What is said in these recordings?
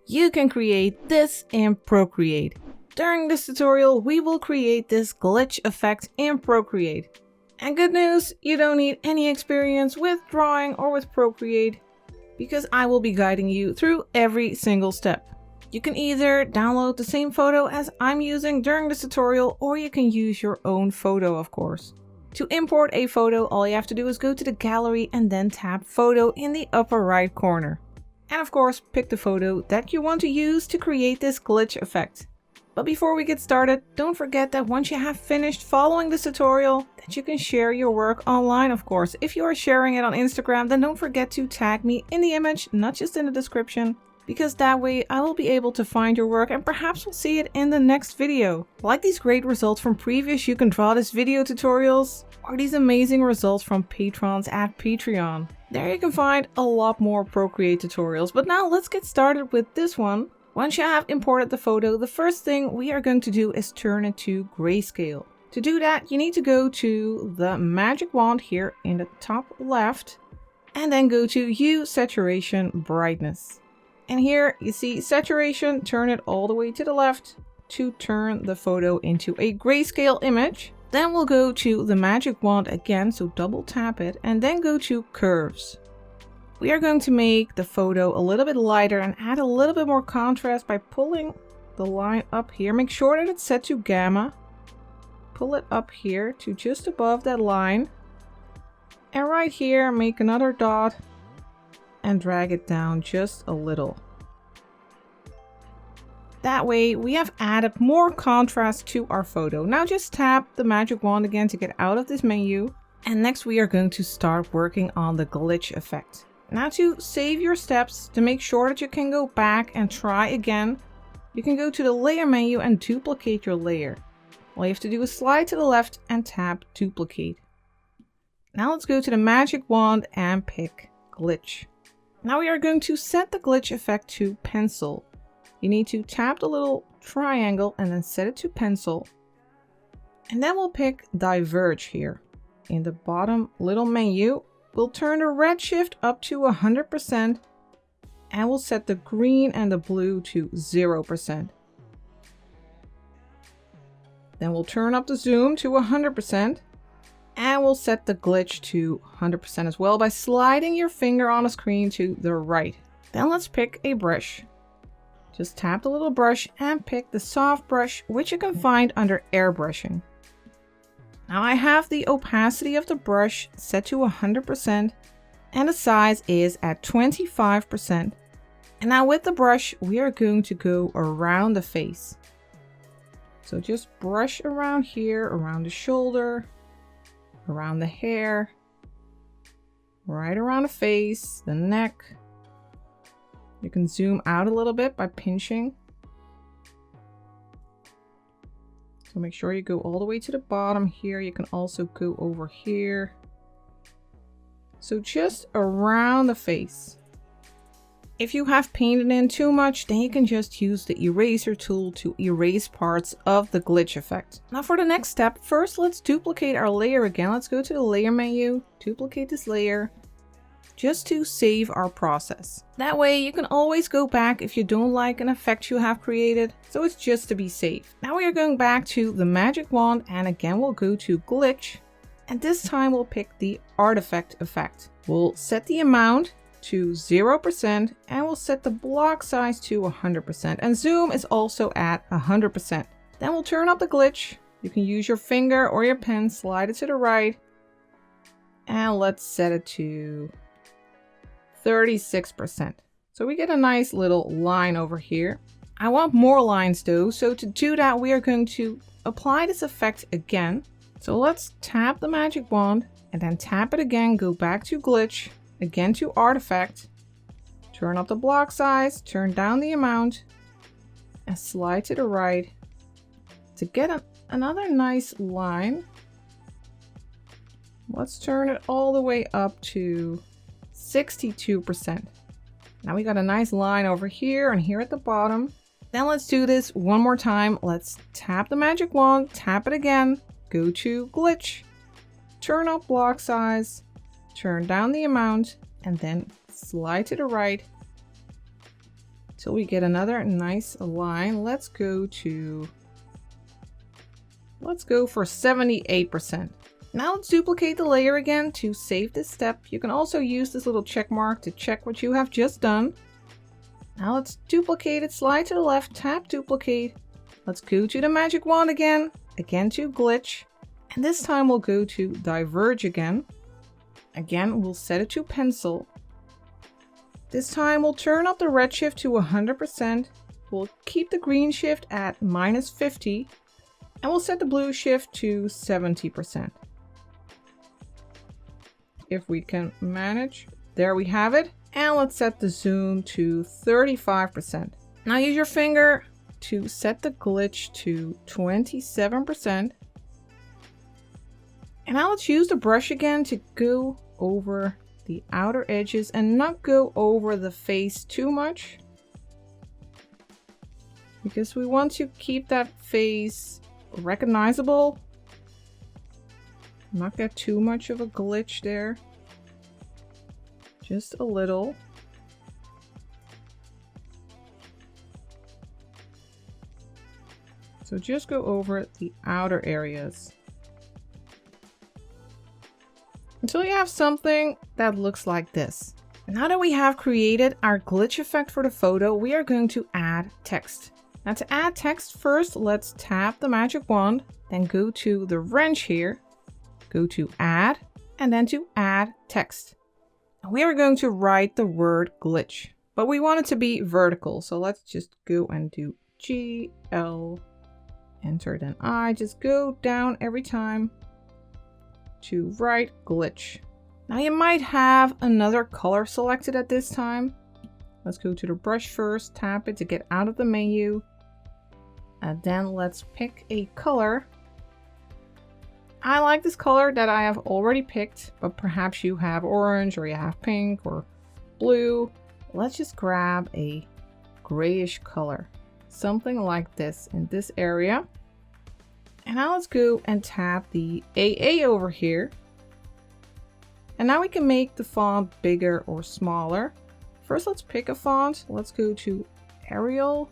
you can create this in Procreate. During this tutorial, we will create this glitch effect in Procreate. And good news, you don't need any experience with drawing or with Procreate, because I will be guiding you through every single step. You can either download the same photo as I'm using during this tutorial, or you can use your own photo, of course. To import a photo, all you have to do is go to the gallery and then tap photo in the upper right corner. And of course, pick the photo that you want to use to create this glitch effect. But before we get started, don't forget that once you have finished following this tutorial, that you can share your work online, of course. If you are sharing it on Instagram, then don't forget to tag me in the image, not just in the description, because that way I will be able to find your work and perhaps we'll see it in the next video. Like these great results from previous You Can Draw This video tutorials, or these amazing results from patrons at Patreon. There you can find a lot more Procreate tutorials, but now let's get started with this one. Once you have imported the photo, the first thing we are going to do is turn it to grayscale. To do that, you need to go to the magic wand here in the top left, and then go to Hue, Saturation, Brightness. And here you see saturation, turn it all the way to the left to turn the photo into a grayscale image. Then we'll go to the magic wand again, so double tap it, and then go to curves. We are going to make the photo a little bit lighter and add a little bit more contrast by pulling the line up here. Make sure that it's set to gamma. Pull it up here to just above that line. And right here, make another dot and drag it down just a little. That way we have added more contrast to our photo. Now just tap the magic wand again to get out of this menu. And next we are going to start working on the glitch effect. Now to save your steps, to make sure that you can go back and try again, you can go to the layer menu and duplicate your layer. All you have to do is slide to the left and tap duplicate. Now let's go to the magic wand and pick glitch. Now we are going to set the glitch effect to pencil. You need to tap the little triangle and then set it to pencil. And then we'll pick diverge here. In the bottom little menu, we'll turn the redshift up to 100% and we'll set the green and the blue to 0%. Then we'll turn up the zoom to 100%. And we'll set the glitch to 100% as well by sliding your finger on the screen to the right. Then let's pick a brush. Just tap the little brush and pick the soft brush, which you can find under airbrushing. Now I have the opacity of the brush set to 100% and the size is at 25%. And now with the brush, we are going to go around the face. So just brush around here, around the shoulder, around the hair, right around the face, the neck. You can zoom out a little bit by pinching. So make sure you go all the way to the bottom here. You can also go over here. So just around the face. If you have painted in too much, then you can just use the eraser tool to erase parts of the glitch effect. Now for the next step, first let's duplicate our layer again. Let's go to the layer menu, duplicate this layer, just to save our process. That way you can always go back if you don't like an effect you have created, so it's just to be safe. Now we are going back to the magic wand and again we'll go to glitch, and this time we'll pick the artifact effect. We'll set the amount to 0% and we'll set the block size to 100% and zoom is also at 100%. Then we'll turn up the glitch. You can use your finger or your pen, slide it to the right, and let's set it to 36%. So we get a nice little line over here. I want more lines though, so to do that we are going to apply this effect again. So let's tap the magic wand and then tap it again, go back to glitch, again to artifact, turn up the block size, turn down the amount, and slide to the right to get another nice line. Let's turn it all the way up to 62%. Now we got a nice line over here and here at the bottom. Then let's do this one more time. Let's tap the magic wand, tap it again, go to glitch, turn up block size, turn down the amount, and then slide to the right till we get another nice line. Let's go for 78%. Now let's duplicate the layer again to save this step. You can also use this little check mark to check what you have just done. Now let's duplicate it, slide to the left, tap duplicate. Let's go to the magic wand again to glitch. And this time we'll go to diverge again. Again, we'll set it to pencil. This time we'll turn up the redshift to 100%. We'll keep the green shift at -50. And we'll set the blue shift to 70%. If we can manage. There we have it. And let's set the zoom to 35%. Now use your finger to set the glitch to 27%. And now let's use the brush again to go over the outer edges and not go over the face too much. Because we want to keep that face recognizable. Not get too much of a glitch there. Just a little. So just go over the outer areas until you have something that looks like this. Now that we have created our glitch effect for the photo, we are going to add text. Now to add text, first let's tap the magic wand, then go to the wrench here, go to add, and then to add text. We are going to write the word glitch, but we want it to be vertical. So let's just go and do GL, enter, then I. Just go down every time to write glitch. Now you might have another color selected at this time. Let's go to the brush first, tap it to get out of the menu. And then let's pick a color. I like this color that I have already picked, but perhaps you have orange or you have pink or blue. Let's just grab a grayish color, something like this in this area. And now let's go and tap the AA over here. And now we can make the font bigger or smaller. First, let's pick a font. Let's go to Arial.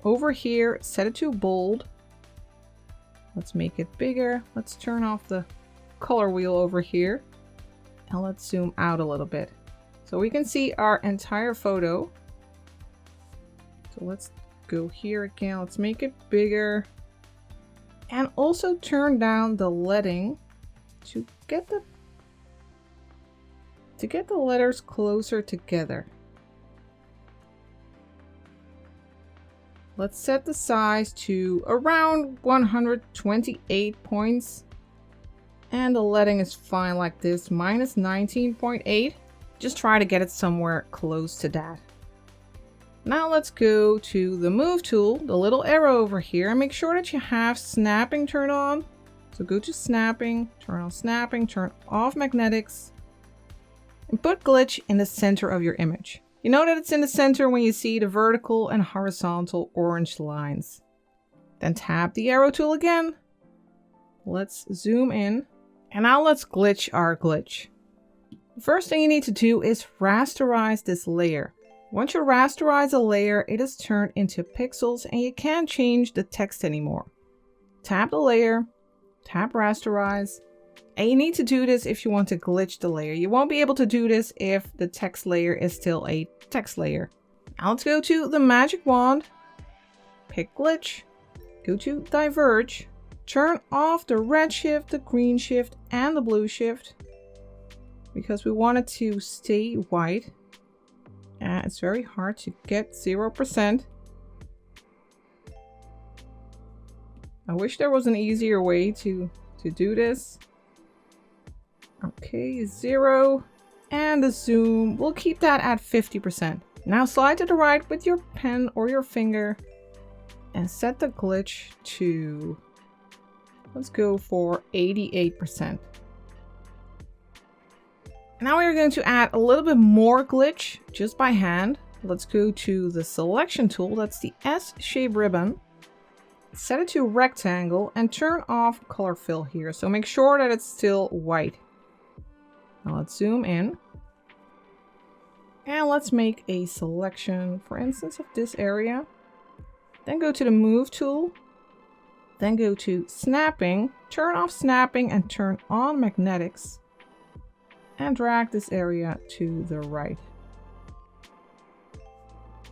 Over here, set it to bold. Let's make it bigger. Let's turn off the color wheel over here. And let's zoom out a little bit so we can see our entire photo. So let's go here again. Let's make it bigger. And also turn down the leading to get the letters closer together. Let's set the size to around 128 points. And the leading is fine like this, -19.8. Just try to get it somewhere close to that. Now let's go to the move tool, the little arrow over here, and make sure that you have snapping turned on. So go to snapping, turn on snapping, turn off magnetics, and put glitch in the center of your image. You know that it's in the center when you see the vertical and horizontal orange lines. Then tap the arrow tool again. Let's zoom in. And now let's glitch our glitch. The first thing you need to do is rasterize this layer. Once you rasterize a layer, it is turned into pixels and you can't change the text anymore. Tap the layer, tap rasterize. And you need to do this if you want to glitch the layer. You won't be able to do this if the text layer is still a text layer. Now let's go to the magic wand, pick glitch, go to diverge, turn off the red shift, the green shift, and the blue shift because we want it to stay white. And it's very hard to get 0%. I wish there was an easier way to do this. Okay, 0. And the zoom, we'll keep that at 50%. Now slide to the right with your pen or your finger and set the glitch to, let's go for 88%. Now we're going to add a little bit more glitch just by hand. Let's go to the selection tool, that's the S shape ribbon. Set it to rectangle and turn off color fill here. So make sure that it's still white. Now let's zoom in. And let's make a selection, for instance, of this area. Then go to the Move tool. Then go to Snapping, turn off Snapping and turn on Magnetics. And drag this area to the right.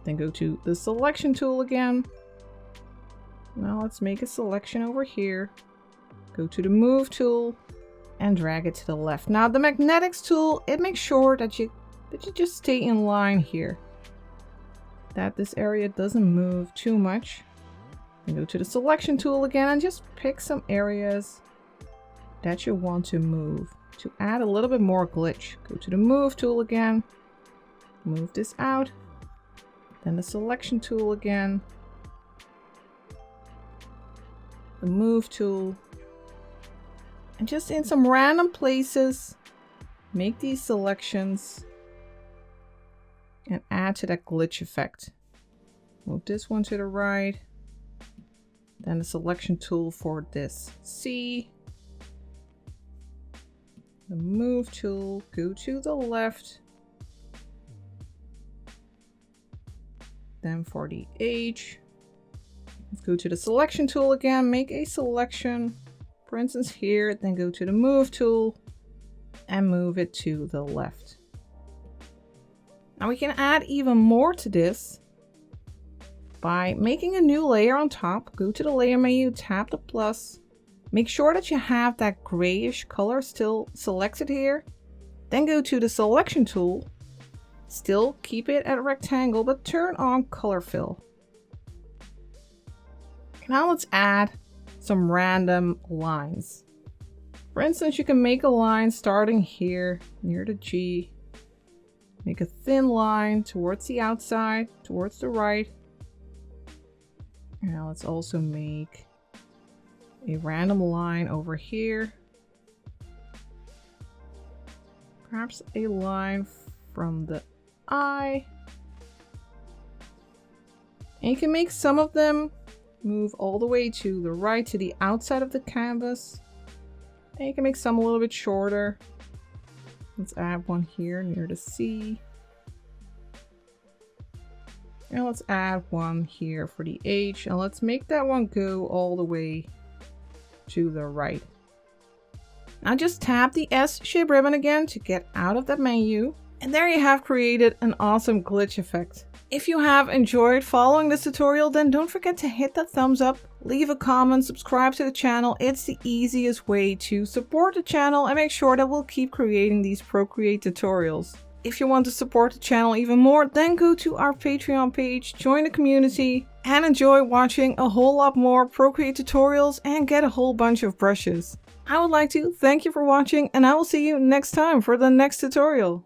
Then go to the Selection tool again. Now let's make a selection over here. Go to the Move tool and drag it to the left. Now the Magnetics tool, it makes sure that you just stay in line here. That this area doesn't move too much. And go to the Selection tool again and just pick some areas that you want to move to add a little bit more glitch. Go to the Move tool again. Move this out. Then the Selection tool again. The Move tool. And just in some random places, make these selections and add to that glitch effect. Move this one to the right. Then the Selection tool for this C. The Move tool, go to the left. Then for the H, let's go to the Selection tool again, make a selection, for instance here, then go to the Move tool and move it to the left. Now we can add even more to this by making a new layer on top. Go to the layer menu, tap the plus, make sure that you have that grayish color still selected here. Then go to the Selection tool, still keep it at a rectangle, but turn on color fill. Now let's add some random lines. For instance, you can make a line starting here near the G. Make a thin line towards the outside, towards the right. Now let's also make a random line over here. Perhaps a line from the eye. And you can make some of them move all the way to the right, to the outside of the canvas. And you can make some a little bit shorter. Let's add one here near the C. And let's add one here for the H. And let's make that one go all the way to the right. Now just tap the S shape ribbon again to get out of that menu. And there you have created an awesome glitch effect. If you have enjoyed following this tutorial, then don't forget to hit that thumbs up, leave a comment, subscribe to the channel. It's the easiest way to support the channel and make sure that we'll keep creating these Procreate tutorials. If you want to support the channel even more, then go to our Patreon page, join the community, and enjoy watching a whole lot more Procreate tutorials and get a whole bunch of brushes. I would like to thank you for watching, and I will see you next time for the next tutorial.